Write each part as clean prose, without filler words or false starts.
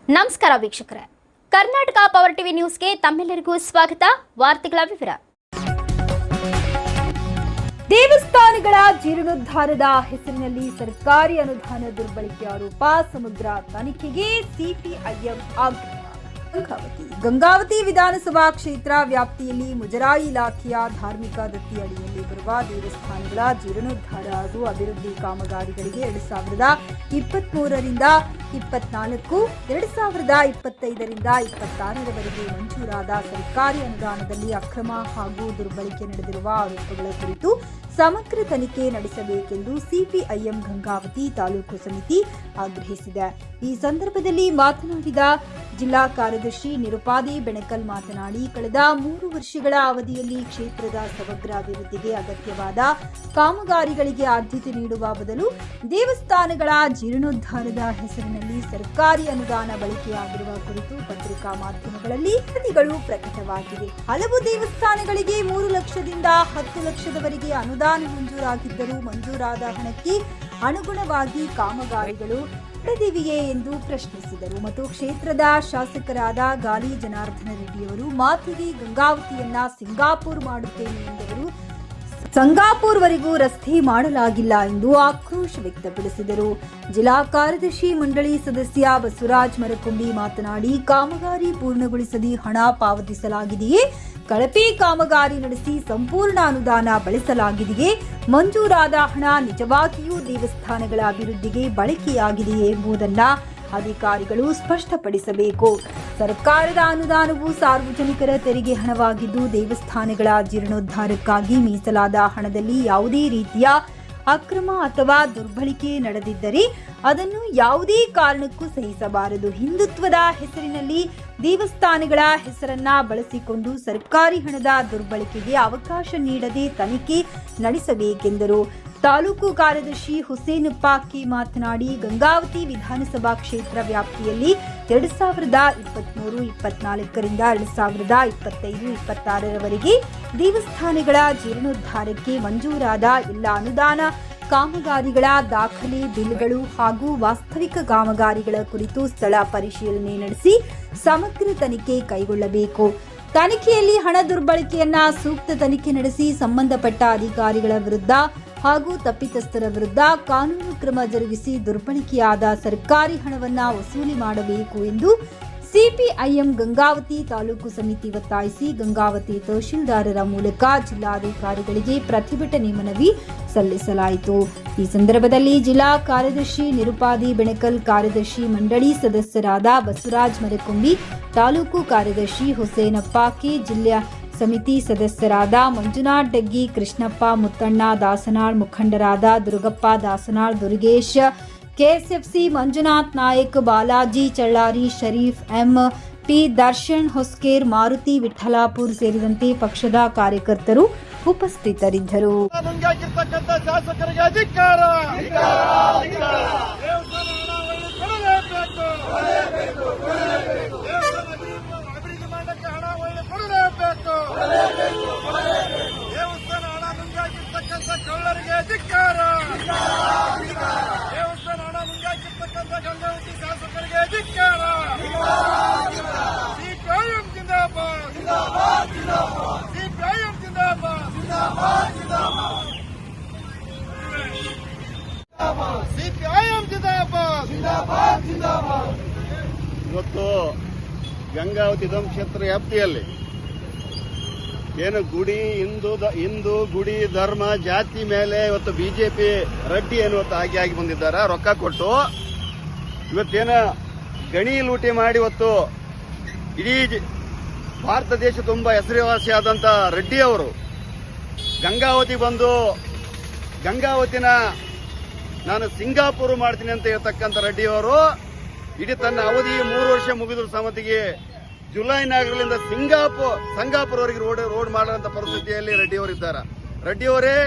ನಮಸ್ಕಾರ ವೀಕ್ಷಕರೇ, Karnataka power TV ನ್ಯೂಸ್ಗೆ ತಮ್ಮೆಲ್ಲರಿಗೂ ಸ್ವಾಗತ. ವಾರ್ತೆಗಳ ವಿವರ. ದೇವಸ್ಥಾನಗಳ ಜೀರ್ಣೋದ್ಧಾರದ ಹೆಸರಿನಲ್ಲಿ ಸರ್ಕಾರಿ ಅನುದಾನ ದುರ್ಬಳಕೆ ಆರೋಪ, ಸಮಗ್ರ ತನಿಖೆಗೆ ಸಿಪಿಐಎಂ ಆಗ್ರಹ. ಗಂಗಾವತಿ ವಿಧಾನಸಭಾ ಕ್ಷೇತ್ರ ವ್ಯಾಪ್ತಿಯಲ್ಲಿ ಮುಜರಾಯಿ ಇಲಾಖೆಯ ಧಾರ್ಮಿಕ ದತ್ತಿ ಅಡಿಯಲ್ಲಿ ಬರುವ ದೇವಸ್ಥಾನಗಳ ಜೀರ್ಣೋದ್ಧಾರ ಹಾಗೂ ಅಭಿವೃದ್ಧಿ ಕಾಮಗಾರಿಗಳಿಗೆ 2023ರಿಂದ 24, 2025ರಿಂದ 26ರವರೆಗೆ ಮಂಜೂರಾದ ಸರ್ಕಾರಿ ಅನುದಾನದಲ್ಲಿ ಅಕ್ರಮ ಹಾಗೂ ದುರ್ಬಳಕೆ ನಡೆದಿರುವ ಆರೋಪಗಳ ಕುರಿತು ಸಮಗ್ರ ತನಿಖೆ ನಡೆಸಬೇಕೆಂದು ಸಿಪಿಐಎಂ ಗಂಗಾವತಿ ತಾಲೂಕು ಸಮಿತಿ ಆಗ್ರಹಿಸಿದೆ. ಈ ಸಂದರ್ಭದಲ್ಲಿ ಮಾತನಾಡಿದ ಜಿಲ್ಲಾ ಕಾರ್ಯದರ್ಶಿ ನಿರುಪಾದಿ ಬೆಣಕಲ್ ಮಾತನಾಡಿ, ಕಳೆದ 3 ವರ್ಷಗಳ ಅವಧಿಯಲ್ಲಿ ಕ್ಷೇತ್ರದ ಸಮಗ್ರ ಅಭಿವೃದ್ಧಿಗೆ ಅಗತ್ಯವಾದ ಕಾಮಗಾರಿಗಳಿಗೆ ಆದ್ಯತೆ ನೀಡುವ ಬದಲು ದೇವಸ್ಥಾನಗಳ ಜೀರ್ಣೋದ್ಧಾರದ ಹೆಸರಿನಲ್ಲಿ ಸರ್ಕಾರಿ ಅನುದಾನ ಬಳಕೆಯಾಗಿರುವ ಕುರಿತು ಪತ್ರಿಕಾ ಮಾಧ್ಯಮಗಳಲ್ಲಿ ವರದಿಗಳು ಪ್ರಕಟವಾಗಿವೆ. ಹಲವು ದೇವಸ್ಥಾನಗಳಿಗೆ 3 ಲಕ್ಷದಿಂದ 10 ಲಕ್ಷದವರೆಗೆ ಅನುದಾನ ಮಂಜೂರಾಗಿದ್ದರೂ ಮಂಜೂರಾದ ಹಣಕ್ಕೆ ಅನುಗುಣವಾಗಿ ಕಾಮಗಾರಿಗಳು ನಡೆದಿವೆಯೇ ಎಂದು ಪ್ರಶ್ನಿಸಿದರು. ಮತ್ತು ಕ್ಷೇತ್ರದ ಶಾಸಕರಾದ ಗಾಲಿ ಜನಾರ್ದನ ರೆಡ್ಡಿಯವರು ಮಾತಿಗೆ ಗಂಗಾವತಿಯನ್ನ ಸಿಂಗಾಪುರ್ ಮಾಡುತ್ತೇನೆ ಎಂದವರು ಸಂಗಾಪುರ್ವರೆಗೂ ರಸ್ತೆ ಮಾಡಲಾಗಿಲ್ಲ ಎಂದು ಆಕ್ರೋಶ ವ್ಯಕ್ತಪಡಿಸಿದರು. ಜಿಲ್ಲಾ ಕಾರ್ಯದರ್ಶಿ ಮಂಡಳಿ ಸದಸ್ಯ ಬಸವರಾಜ್ ಮರಕೊಂಡಿ ಮಾತನಾಡಿ, ಕಾಮಗಾರಿ ಪೂರ್ಣಗೊಳಿಸದೆ ಹಣ ಪಾವತಿಸಲಾಗಿದೆಯೇ, ಕಳಪೆ ಕಾಮಗಾರಿ ನಡೆಸಿ ಸಂಪೂರ್ಣ ಅನುದಾನ ಬಳಸಲಾಗಿದೆಯೇ, ಮಂಜೂರಾದ ಹಣ ನಿಜವಾಗಿಯೂ ದೇವಸ್ಥಾನಗಳ ಅಭಿವೃದ್ಧಿಗೆ ಬಳಕೆಯಾಗಿದೆಯೇ ಎಂಬುದನ್ನು ಅಧಿಕಾರಿಗಳು ಸ್ಪಷ್ಟಪಡಿಸಬೇಕು. ಸರ್ಕಾರದ ಅನುದಾನವು ಸಾರ್ವಜನಿಕರ ತೆರಿಗೆ ಹಣವಾಗಿದ್ದು ದೇವಸ್ಥಾನಗಳ ಜೀರ್ಣೋದ್ಧಾರಕ್ಕಾಗಿ ಮೀಸಲಾದ ಹಣದಲ್ಲಿ ಯಾವುದೇ ರೀತಿಯ ಅಕ್ರಮ ಅಥವಾ ದುರ್ಬಳಕೆ ನಡೆದಿದ್ದರೆ ಅದನ್ನು ಯಾವುದೇ ಕಾರಣಕ್ಕೂ ಸಹಿಸಬಾರದು. ಹಿಂದುತ್ವದ ಹೆಸರಿನಲ್ಲಿ ದೇವಸ್ಥಾನಗಳ ಹೆಸರನ್ನ ಬಳಸಿಕೊಂಡು ಸರ್ಕಾರಿ ಹಣದ ದುರ್ಬಳಕೆಗೆ ಅವಕಾಶ ನೀಡದೆ ತನಿಖೆ ನಡೆಸಬೇಕೆಂದರು. ತಾಲೂಕು ಕಾರ್ಯದರ್ಶಿ ಹುಸೇನ್ ಪಾಕಿ ಮಾತನಾಡಿ, ಗಂಗಾವತಿ ವಿಧಾನಸಭಾ ಕ್ಷೇತ್ರ ವ್ಯಾಪ್ತಿಯಲ್ಲಿ 2023, 24ರಿಂದ 2025, 26ರವರೆಗೆ ದೇವಸ್ಥಾನಗಳ ಜೀರ್ಣೋದ್ಧಾರಕ್ಕೆ ಮಂಜೂರಾದ ಎಲ್ಲ ಅನುದಾನ ಕಾಮಗಾರಿಗಳ ದಾಖಲೆ, ಬಿಲ್ಗಳು ಹಾಗೂ ವಾಸ್ತವಿಕ ಕಾಮಗಾರಿಗಳ ಕುರಿತು ಸ್ಥಳ ಪರಿಶೀಲನೆ ನಡೆಸಿ ಸಮಗ್ರ ತನಿಖೆ ಕೈಗೊಳ್ಳಬೇಕು. ತನಿಖೆಯಲ್ಲಿ ಹಣ ದುರ್ಬಳಕೆಯನ್ನ ಸೂಕ್ತ ತನಿಖೆ ನಡೆಸಿ ಸಂಬಂಧಪಟ್ಟ ಅಧಿಕಾರಿಗಳ ವಿರುದ್ಧ ಹಾಗೂ ತಪ್ಪಿತಸ್ಥರ ವಿರುದ್ಧ ಕಾನೂನು ಕ್ರಮ ಜರುಗಿಸಿ ದುರ್ಬಳಕೆಯಾದ ಸರ್ಕಾರಿ ಹಣವನ್ನ ವಸೂಲಿ ಮಾಡಬೇಕು ಎಂದು ಸಿಪಿಐಎಂ ಗಂಗಾವತಿ ತಾಲೂಕು ಸಮಿತಿ ಒತ್ತಾಯಿಸಿ ಗಂಗಾವತಿ ತಹಶೀಲ್ದಾರರ ಮೂಲಕ ಜಿಲ್ಲಾಧಿಕಾರಿಗಳಿಗೆ ಪ್ರತಿಭಟನೆ ಮನವಿ ಸಲ್ಲಿಸಲಾಯಿತು. ಈ ಸಂದರ್ಭದಲ್ಲಿ ಜಿಲ್ಲಾ ಕಾರ್ಯದರ್ಶಿ ನಿರುಪಾದಿ ಬೆಣಕಲ್, ಕಾರ್ಯದರ್ಶಿ ಮಂಡಳಿ ಸದಸ್ಯರಾದ ಬಸವರಾಜ್ ಮರಕೊಂಡಿ, ತಾಲೂಕು ಕಾರ್ಯದರ್ಶಿ ಹುಸೇನಪ್ಪ ಕೆ, ಜಿಲ್ಲಾ ಸಮಿತಿ ಸದಸ್ಯರಾದ ಮಂಜುನಾಥ್ ಡಗ್ಗಿ, ಕೃಷ್ಣಪ್ಪ ಮುತ್ತಣ್ಣ ದಾಸನಾಳ್, ಮುಖಂಡರಾದ Durgappa Dasanal, Durgesh KSFC, Manjunath Nayak, Balaji Challari, Sharif M P, Darshan Hoskere, Maruti Vithalapur ಸೇರಿದಂತೆ ಪಕ್ಷದ ಕಾರ್ಯಕರ್ತರು ಉಪಸ್ಥಿತರಿದ್ದರು. ಇವತ್ತು ಗಂಗಾವತಿ ಕ್ಷೇತ್ರ ವ್ಯಾಪ್ತಿಯಲ್ಲಿ ಏನು ಗುಡಿ ಹಿಂದೂ ಗುಡಿ ಧರ್ಮ ಜಾತಿ ಮೇಲೆ ಇವತ್ತು ಬಿಜೆಪಿ ರೆಡ್ಡಿ ಎನ್ನುವಂತ ಆಗಿ ಬಂದಿದ್ದಾರೆ. ರೊಕ್ಕ ಕೊಟ್ಟು ಇವತ್ತೇನ ಗಣಿ ಲೂಟಿ ಮಾಡಿ ಇವತ್ತು ಇಡೀ ಭಾರತ ದೇಶ ತುಂಬಾ ಹೆಸರುವಾಸಿಯಾದಂತ ರೆಡ್ಡಿ ಅವರು ಗಂಗಾವತಿ ಬಂದು ಗಂಗಾವತಿನ ನಾನು ಸಿಂಗಾಪುರ್ ಮಾಡ್ತೀನಿ ಅಂತ ಹೇಳ್ತಕ್ಕಂಥ ರೆಡ್ಡಿ ಅವರು ಇಡೀ ತನ್ನ ಅವಧಿ 3 ವರ್ಷ ಮುಗಿದ್ರು ಸಮಿತಿಗೆ ಜುಲೈ 4ರಿಂದ ಸಂಗಾಪುರ್ವರೆಗೆ ರೋಡ್ ಮಾಡುವಂತ ಪರಿಸ್ಥಿತಿಯಲ್ಲಿ ರೆಡ್ಡಿ ಅವರಿದ್ದಾರೆ. ರೆಡ್ಡಿ ಅವರೇ,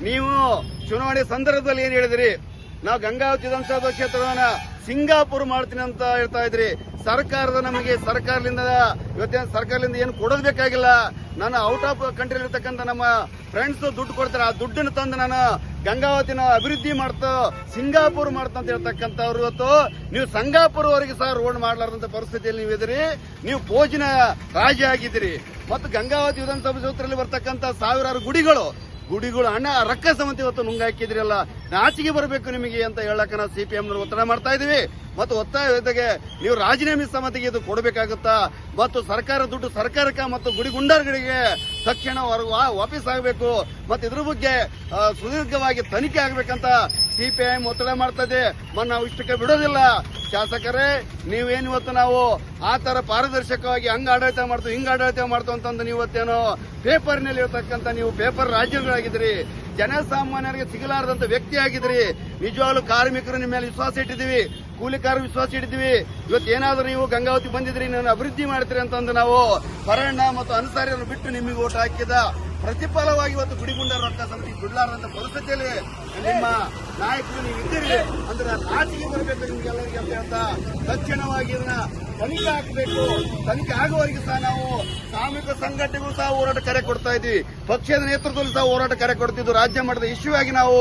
ನೀವು ಚುನಾವಣೆ ಸಂದರ್ಭದಲ್ಲಿ ಏನ್ ಹೇಳಿದ್ರಿ? ನಾವು ಗಂಗಾವತಿ ವಿಧಾನಸಭಾ ಕ್ಷೇತ್ರವನ್ನ ಸಿಂಗಾಪುರ್ ಮಾಡ್ತೀನಿ ಅಂತ ಹೇಳ್ತಾ ಇದ್ರಿ. ಸರ್ಕಾರದಿಂದ ಇವತ್ತಿನ ಸರ್ಕಾರದಿಂದ ಏನು ಕೊಡೋದು ಬೇಕಾಗಿಲ್ಲ. ನಾನು ಔಟ್ ಆಫ್ ಕಂಟ್ರಿ ಇರ್ತಕ್ಕಂಥ ನಮ್ಮ ಫ್ರೆಂಡ್ಸ್ ದುಡ್ಡು ಕೊಡ್ತಾರೆ. ಆ ದುಡ್ಡನ್ನು ತಂದು ನಾನು ಗಂಗಾವತಿನ ಅಭಿವೃದ್ಧಿ ಮಾಡ್ತಾ ಸಿಂಗಾಪುರ್ ಮಾಡ್ತಾ ಅಂತ ಹೇಳ್ತಕ್ಕಂಥವ್ರು ಇವತ್ತು ನೀವು ಸಿಂಗಾಪುರ್ ವರೆಗೆ ಸಹ ರೋಡ್ ಮಾಡಲಾರ್ದಂತ ಪರಿಸ್ಥಿತಿಯಲ್ಲಿ ನೀವು ಇದ್ದೀರಿ. ನೀವು ಪೋಜಿನ ರಾಜ್ಯ ಆಗಿದ್ದೀರಿ. ಮತ್ತು ಗಂಗಾವತಿ ವಿಧಾನಸಭಾ ಕ್ಷೇತ್ರದಲ್ಲಿ ಬರ್ತಕ್ಕಂಥ ಸಾವಿರಾರು ಗುಡಿಗಳು ಹಣ ರೊಕ್ಕ ಸಮಿತಿ ಇವತ್ತು ನುಂಗಾಕಿದ್ರಲ್ಲ, ನಾಚಿಗೆ ಬರಬೇಕು ನಿಮಗೆ ಅಂತ ಹೇಳಕ ನಾವು ಸಿಪಿಎಂನವರು ಒತ್ತಡ ಮಾಡ್ತಾ ಇದೀವಿ. ಮತ್ತು ಒತ್ತಾಯ ಜೊತೆಗೆ ನೀವು ರಾಜೀನಾಮೆ ಸಮಿತಿಗೆ ಇದು ಕೊಡಬೇಕಾಗುತ್ತಾ, ಮತ್ತು ಸರ್ಕಾರ ದುಡ್ಡು ಸರ್ಕಾರಕ್ಕೆ ಮತ್ತು ಗುಡಿ ಗುಂಡಾರ್ಗಳಿಗೆ ತಕ್ಷಣ ವಾಪಸ್ ಆಗಬೇಕು. ಮತ್ತು ಇದ್ರ ಬಗ್ಗೆ ಸುದೀರ್ಘವಾಗಿ ತನಿಖೆ ಆಗಬೇಕಂತ ಸಿಪಿಎಂ ಒತ್ತಡ ಮಾಡ್ತಾ ಇದೆ. ನಾವು ಇಷ್ಟಕ್ಕೆ ಬಿಡೋದಿಲ್ಲ. ಶಾಸಕರೇ, ನೀವೇನು ಇವತ್ತು ನಾವು ಆ ತರ ಪಾರದರ್ಶಕವಾಗಿ ಹಂಗ ಆಡಳಿತ ಮಾಡ್ತೀವಿ ಹಿಂಗ ಆಡಳಿತ ಮಾಡ್ತೀವಿ ಅಂತಂದು ನೀವು ಇವತ್ತೇನೋ ಪೇಪರ್ನಲ್ಲಿ ಇರತಕ್ಕಂತ ನೀವು ಪೇಪರ್ ರಾಜ್ಯಗಳಾಗಿದ್ರಿ. ಜನಸಾಮಾನ್ಯರಿಗೆ ಸಿಗಲಾರದಂತ ವ್ಯಕ್ತಿ ಆಗಿದ್ರಿ. ನಿಜವಾಗ್ಲೂ ಕಾರ್ಮಿಕರು ನಿಮ್ಮ ಮೇಲೆ ವಿಶ್ವಾಸ ಇಟ್ಟಿದ್ದೀವಿ, ಕೂಲಿಕಾರರು ವಿಶ್ವಾಸ ಇಟ್ಟಿದ್ದೀವಿ. ಇವತ್ತು ಏನಾದರೂ ನೀವು ಗಂಗಾವತಿ ಬಂದಿದ್ರಿ, ನಾನು ಅಭಿವೃದ್ಧಿ ಮಾಡ್ತೀರಿ ಅಂತಂದು ನಾವು ಪರಣ್ಣ ಮತ್ತು ಅನ್ಸಾರಿಯನ್ನು ಬಿಟ್ಟು ನಿಮಗೆ ಓಟ್ ಹಾಕಿದ ಪ್ರತಿಫಲವಾಗಿ ಇವತ್ತು ಗುಡಿಗುಂಡ ರೊಕ್ಕ ಸಮಿತಿ ಬಿಡಲಾರಂತ ಪರಿಸ್ಥಿತಿಯಲ್ಲಿ ನಿಮ್ಮ ನಾಯಕರು ನೀವು ಇದ್ದೀರಿ ಅಂದ್ರೆ ನಾಚಿಗೆ ಬರಬೇಕು ನಿಮ್ಗೆಲ್ಲರಿಗೆ ಅಂತ ಹೇಳ್ತಾ ತಕ್ಷಣವಾಗಿ ಇದನ್ನ ತನಿಖೆ ಹಾಕಬೇಕು. ತನಿಖೆ ಆಗುವವರೆಗೆ ಸಹ ನಾವು ಸಾಮೂಹಿಕ ಸಂಘಟನೆಗಳು ಸಹ ಹೋರಾಟ ಕರೆ ಕೊಡ್ತಾ ಇದ್ವಿ. ಪಕ್ಷದ ನೇತೃತ್ವದಲ್ಲಿ ಸಹ ಹೋರಾಟ ಕರೆ ಕೊಡ್ತಿದ್ದು. ರಾಜ್ಯ ಮಟ್ಟದ ಇಶ್ಯೂ ಆಗಿ ನಾವು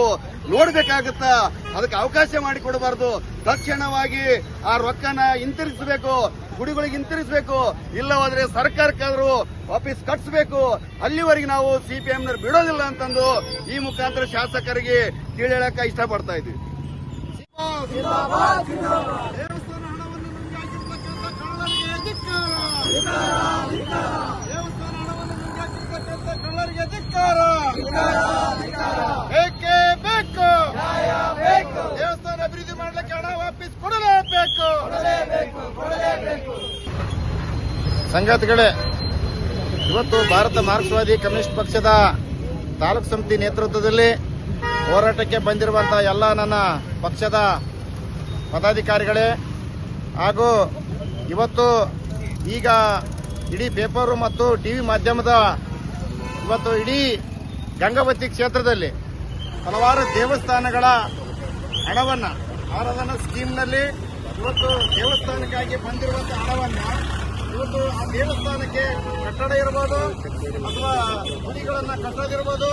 ನೋಡ್ಬೇಕಾಗುತ್ತಾ, ಅದಕ್ಕೆ ಅವಕಾಶ ಮಾಡಿಕೊಡಬಾರದು. ತಕ್ಷಣವಾಗಿ ಆ ರೊಕ್ಕನ ಹಿಂತಿರುಗಿಸಬೇಕು, ಗುಡಿಗಳಿಗೆ ಹಿಂತಿರುಗಿಸಬೇಕು. ಇಲ್ಲವಾದ್ರೆ ಸರ್ಕಾರಕ್ಕಾದ್ರೂ ವಾಪಸ್ ಕಟ್ಸಬೇಕು. ಅಲ್ಲಿವರೆಗೆ ನಾವು ಸಿಪಿಎಂನವ್ರು ಬಿಡೋದಿಲ್ಲ ಅಂತಂದು ಈ ಮುಖಾಂತರ ಶಾಸಕರಿಗೆ ಹೇಳಕ ಇಷ್ಟಪಡ್ತಾ ಇದ್ವಿ. ಕಳ್ಳರಿಗೆ ಧಿಕ್ಕಾರ, ಬೇಕೇ ಬೇಕು. ದೇವಸ್ಥಾನ ಅಭಿವೃದ್ಧಿ ಮಾಡ್ಲಿಕ್ಕೆ ಹಣ ವಾಪಸ್ ಕೊಡಲೇಬೇಕು. ಸಂಗತಿಗಳೇ, ಇವತ್ತು ಭಾರತ ಮಾರ್ಕ್ಸ್ವಾದಿ ಕಮ್ಯುನಿಸ್ಟ್ ಪಕ್ಷದ ತಾಲೂಕು ಸಮಿತಿ ನೇತೃತ್ವದಲ್ಲಿ ಹೋರಾಟಕ್ಕೆ ಬಂದಿರುವಂತಹ ಎಲ್ಲ ನನ್ನ ಪಕ್ಷದ ಪದಾಧಿಕಾರಿಗಳೇ ಹಾಗೂ ಇವತ್ತು ಈಗ ಇಡೀ ಪೇಪರು ಮತ್ತು ಟಿವಿ ಮಾಧ್ಯಮದ ಇವತ್ತು ಇಡೀ ಗಂಗಾವತಿ ಕ್ಷೇತ್ರದಲ್ಲಿ ಹಲವಾರು ದೇವಸ್ಥಾನಗಳ ಹಣವನ್ನು ಆರಾಧನಾ ಸ್ಕೀಮ್ನಲ್ಲಿ ಇವತ್ತು ದೇವಸ್ಥಾನಕ್ಕಾಗಿ ಬಂದಿರುವಂತಹ ಹಣವನ್ನು ಇವತ್ತು ಆ ದೇವಸ್ಥಾನಕ್ಕೆ ಕಟ್ಟಡ ಇರಬಹುದು ಅಥವಾ ಗುಡಿಗಳನ್ನ ಕಟ್ಟೋದಿರ್ಬೋದು,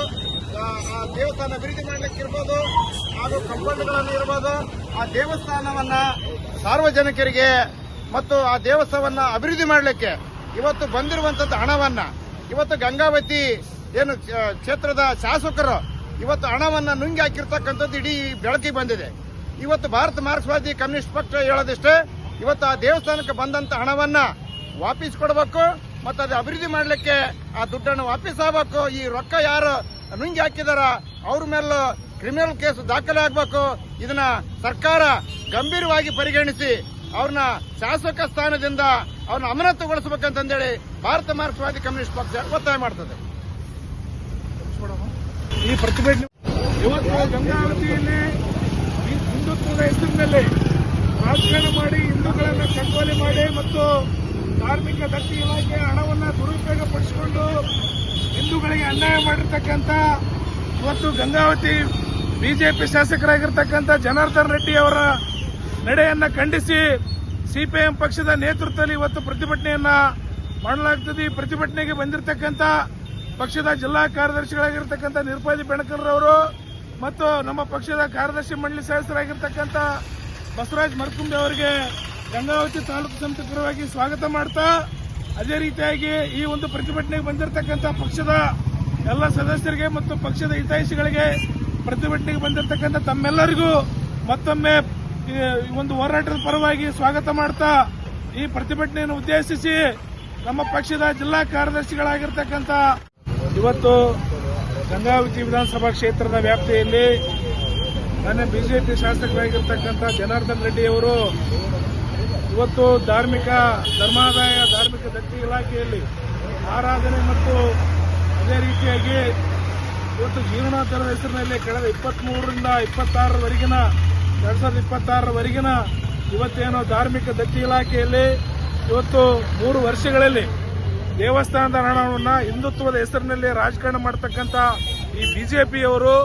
ಆ ದೇವಸ್ಥಾನ ಅಭಿವೃದ್ಧಿ ಮಾಡಲಿಕ್ಕೆ ಇರ್ಬೋದು, ಹಾಗೂ ಕಂಪೌಂಡ್ಗಳನ್ನು ಇರಬಹುದು. ಆ ದೇವಸ್ಥಾನವನ್ನ ಸಾರ್ವಜನಿಕರಿಗೆ ಮತ್ತು ಆ ದೇವಸ್ಥಾನವನ್ನ ಅಭಿವೃದ್ಧಿ ಮಾಡಲಿಕ್ಕೆ ಇವತ್ತು ಬಂದಿರುವಂತದ್ದು ಹಣವನ್ನ ಇವತ್ತು ಗಂಗಾವತಿ ಏನು ಕ್ಷೇತ್ರದ ಶಾಸಕರು ಇವತ್ತು ಹಣವನ್ನ ನುಂಗಿ ಹಾಕಿರ್ತಕ್ಕಂಥದ್ದು ಇಡೀ ಬೆಳಕಿಗೆ ಬಂದಿದೆ. ಇವತ್ತು ಭಾರತ ಮಾರ್ಕ್ಸ್ವಾದಿ ಕಮ್ಯುನಿಸ್ಟ್ ಪಕ್ಷ ಹೇಳೋದಿಷ್ಟೇ, ಇವತ್ತು ಆ ದೇವಸ್ಥಾನಕ್ಕೆ ಬಂದಂತ ಹಣವನ್ನ ವಾಪಸ್ ಕೊಡಬೇಕು ಮತ್ತು ಅದು ಅಭಿವೃದ್ಧಿ ಮಾಡಲಿಕ್ಕೆ ಆ ದುಡ್ಡನ್ನು ವಾಪಸ್ ಆಗಬೇಕು. ಈ ರೊಕ್ಕ ಯಾರು ನುಂಗಿ ಹಾಕಿದಾರ ಅವ್ರ ಮೇಲೆ ಕ್ರಿಮಿನಲ್ ಕೇಸ್ ದಾಖಲೆ ಆಗಬೇಕು. ಇದನ್ನ ಸರ್ಕಾರ ಗಂಭೀರವಾಗಿ ಪರಿಗಣಿಸಿ ಅವ್ರನ್ನ ಶಾಸಕ ಸ್ಥಾನದಿಂದ ಅವ್ರನ್ನ ಅಮಾನತುಗೊಳಿಸಬೇಕಂತಂದೇಳಿ ಭಾರತ ಮಾರ್ಕ್ಸ್ವಾದಿ ಕಮ್ಯುನಿಸ್ಟ್ ಪಕ್ಷ ಒತ್ತಾಯ ಮಾಡ್ತದೆ. ಈ ಪ್ರತಿಭಟನೆ ಇವತ್ತು ಗಂಗಾವತಿಯಲ್ಲಿ ಹಿಂದುತ್ವದ ಹೆಸರಿನಲ್ಲಿ ರಾಜಕಾರಣ ಮಾಡಿ ಹಿಂದೂಗಳನ್ನು ಕಂಟ್ರೋಲ್ ಮಾಡಿ ಮತ್ತು ಧಾರ್ಮಿಕ ದತ್ತಿ ಇಲಾಖೆ ಹಣವನ್ನು ದುರುಪಯೋಗಪಡಿಸಿಕೊಂಡು ಹಿಂದೂಗಳಿಗೆ ಅನ್ಯಾಯ ಮಾಡಿರ್ತಕ್ಕಂಥ ಇವತ್ತು ಗಂಗಾವತಿ ಬಿಜೆಪಿ ಶಾಸಕರಾಗಿರ್ತಕ್ಕಂಥ ಜನಾರ್ದನ್ ರೆಡ್ಡಿ ಅವರ ನಡೆಯನ್ನ ಖಂಡಿಸಿ ಸಿಪಿಎಂ ಪಕ್ಷದ ನೇತೃತ್ವದಲ್ಲಿ ಇವತ್ತು ಪ್ರತಿಭಟನೆಯನ್ನ ಮಾಡಲಾಗುತ್ತದೆ. ಈ ಪ್ರತಿಭಟನೆಗೆ ಬಂದಿರತಕ್ಕಂಥ ಪಕ್ಷದ ಜಿಲ್ಲಾ ಕಾರ್ಯದರ್ಶಿಗಳಾಗಿರ್ತಕ್ಕಂಥ ನಿರುಪಾದಿ ಬೆಣಕಲ್ರವರು ಮತ್ತು ನಮ್ಮ ಪಕ್ಷದ ಕಾರ್ಯದರ್ಶಿ ಮಂಡಳಿ ಸದಸ್ಯರಾಗಿರ್ತಕ್ಕಂಥ ಬಸವರಾಜ್ ಮರ್ಕುಂಬೆ ಅವರಿಗೆ ಗಂಗಾವತಿ ತಾಲೂಕು ಸಮಿತಿ ಪರವಾಗಿ ಸ್ವಾಗತ ಮಾಡ್ತಾ, ಅದೇ ರೀತಿಯಾಗಿ ಈ ಒಂದು ಪ್ರತಿಭಟನೆಗೆ ಬಂದಿರತಕ್ಕಂಥ ಪಕ್ಷದ ಎಲ್ಲ ಸದಸ್ಯರಿಗೆ ಮತ್ತು ಪಕ್ಷದ ಹಿತೈಷಿಗಳಿಗೆ ಪ್ರತಿಭಟನೆಗೆ ಬಂದಿರತಕ್ಕಂಥ ತಮ್ಮೆಲ್ಲರಿಗೂ ಮತ್ತೊಮ್ಮೆ ಈ ಒಂದು ಹೋರಾಟದ ಪರವಾಗಿ ಸ್ವಾಗತ ಮಾಡ್ತಾ, ಈ ಪ್ರತಿಭಟನೆಯನ್ನು ಉದ್ದೇಶಿಸಿ ನಮ್ಮ ಪಕ್ಷದ ಜಿಲ್ಲಾ ಕಾರ್ಯದರ್ಶಿಗಳಾಗಿರ್ತಕ್ಕಂಥ ಇವತ್ತು ಗಂಗಾವತಿ ವಿಧಾನಸಭಾ ಕ್ಷೇತ್ರದ ವ್ಯಾಪ್ತಿಯಲ್ಲಿ ನನ್ನ ಬಿಜೆಪಿ ಶಾಸಕರಾಗಿರ್ತಕ್ಕಂಥ ಜನಾರ್ದನ್ ರೆಡ್ಡಿ ಅವರು ಇವತ್ತು ಧರ್ಮಾದಾಯ ಧಾರ್ಮಿಕ ದತ್ತಿ ಇಲಾಖೆಯಲ್ಲಿ ಆರಾಧನೆ ಮತ್ತು ಅದೇ ರೀತಿಯಾಗಿ ಇವತ್ತು ಜೀವನಾಧಾರದ ಹೆಸರಿನಲ್ಲಿ ಕಳೆದ 23ರಿಂದ 26ರವರೆಗಿನ 2026ರವರೆಗಿನ ಇವತ್ತೇನೋ ಧಾರ್ಮಿಕ ದತ್ತಿ ಇಲಾಖೆಯಲ್ಲಿ ಇವತ್ತು 3 ವರ್ಷಗಳಲ್ಲಿ ದೇವಸ್ಥಾನದ ಹಣವನ್ನು ಹಿಂದುತ್ವದ ಹೆಸರಿನಲ್ಲಿ ರಾಜಕಾರಣ ಮಾಡತಕ್ಕಂಥ ಈ ಬಿಜೆಪಿಯವರು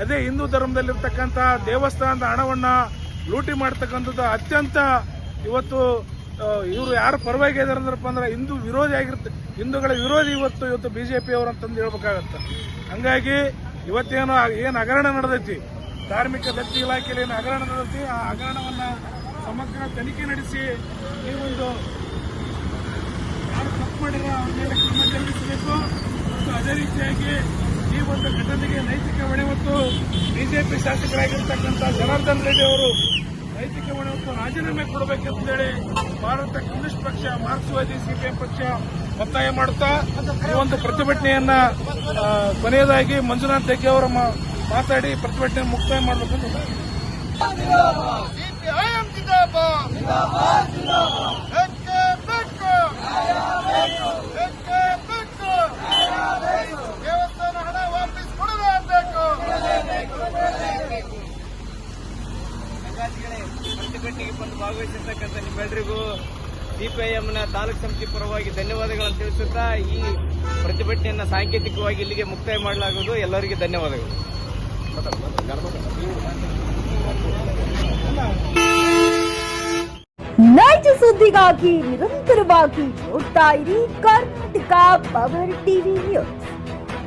ಅದೇ ಹಿಂದೂ ಧರ್ಮದಲ್ಲಿರ್ತಕ್ಕಂಥ ದೇವಸ್ಥಾನದ ಹಣವನ್ನು ಲೂಟಿ ಮಾಡ್ತಕ್ಕಂಥದ್ದು ಅತ್ಯಂತ ಇವತ್ತು ಇವರು ಯಾರು ಪರವಾಗಿ ಇದಾರೆ ಅಂದ್ರಪ್ಪ ಅಂದ್ರೆ ಹಿಂದೂಗಳ ವಿರೋಧಿ ಇವತ್ತು ಬಿಜೆಪಿ ಅವರು ಅಂತಂದು ಹೇಳ್ಬೇಕಾಗತ್ತೆ. ಹಂಗಾಗಿ ಇವತ್ತೇನು ಏನು ಹಗರಣ ನಡೆದೈತಿ, ಧಾರ್ಮಿಕ ದತ್ತಿ ಇಲಾಖೆಯಲ್ಲಿ ಏನು ಹಗರಣ ನಡೆದೈತಿ, ಆ ಹಗರಣವನ್ನ ಸಮಗ್ರ ತನಿಖೆ ನಡೆಸಿ ಈ ಒಂದು ಯಾರು ತಪ್ಪು ಮಾಡಿರೋ ಅವ್ರ ಮೇಲೆ ಕ್ರಮ ಜರುಗಿಸಬೇಕು. ಮತ್ತು ಅದೇ ರೀತಿಯಾಗಿ ಈ ಒಂದು ಘಟನೆಗೆ ನೈತಿಕ ಹೊಣೆ ಮತ್ತು ಬಿಜೆಪಿ ಶಾಸಕರಾಗಿರ್ತಕ್ಕಂಥ ಜನಾರ್ದನ್ ರೆಡ್ಡಿ ಅವರು ನೈತಿಕ ಹೊಣೆ ಮತ್ತು ರಾಜೀನಾಮೆ ಕೊಡಬೇಕಂತೇಳಿ ಭಾರತ ಕಮ್ಯುನಿಸ್ಟ್ ಪಕ್ಷ, ಮಾರ್ಕ್ಸ್ವಾದಿ ಸಿಪಿಎಂ ಪಕ್ಷ ಒತ್ತಾಯ ಮಾಡುತ್ತಾ ಈ ಒಂದು ಪ್ರತಿಭಟನೆಯನ್ನ ಕೊನೆಯದಾಗಿ ಮಂಜುನಾಥ್ ಹೆಗ್ಡೆ ಅವರು ಮಾತಾಡಿ ಪ್ರತಿಭಟನೆ ಮುಕ್ತಾಯ ಮಾಡಬೇಕಂತ ದೇವಸ್ಥಾನ ಹಣ ವಾಪಸ್ ಕೊಡಲೇಬೇಕು. ಪ್ರತಿಭಟನೆಗೆ ಬಂದು ಭಾಗವಹಿಸಿರ್ತಕ್ಕಂಥ ನಿಮ್ಮೆಲ್ಲರಿಗೂ ಸಿಪಿಐಎಂನ ತಾಲೂಕು ಸಮಿತಿ ಪರವಾಗಿ ಧನ್ಯವಾದಗಳನ್ನು ತಿಳಿಸುತ್ತಾ ಈ ಪ್ರತಿಭಟನೆಯನ್ನು ಸಾಂಕೇತಿಕವಾಗಿ ಇಲ್ಲಿಗೆ ಮುಕ್ತಾಯ ಮಾಡಲಾಗುವುದು. ಎಲ್ಲರಿಗೂ ಧನ್ಯವಾದಗಳು. ನೈಜ ಸುದ್ದಿಗಾಗಿ ನಿರಂತರವಾಗಿ ನೋಡ್ತಾ ಇರಿ ಕರ್ನಾಟಕ ಪವರ್ ಟಿವಿ ನ್ಯೂಸ್.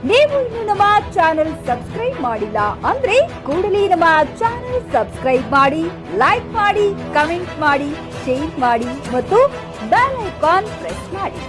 ನೀವು ಇನ್ನು ನಮ್ಮ ಚಾನೆಲ್ ಸಬ್ಸ್ಕ್ರೈಬ್ ಮಾಡಿಲ್ಲ ಅಂದ್ರೆ ಕೂಡಲೇ ನಮ್ಮ ಚಾನೆಲ್ ಸಬ್ಸ್ಕ್ರೈಬ್ ಮಾಡಿ, ಲೈಕ್ ಮಾಡಿ, ಕಮೆಂಟ್ ಮಾಡಿ, ಶೇರ್ ಮಾಡಿ ಮತ್ತು ಬೆಲ್ ಐಕಾನ್ ಪ್ರೆಸ್ ಮಾಡಿ.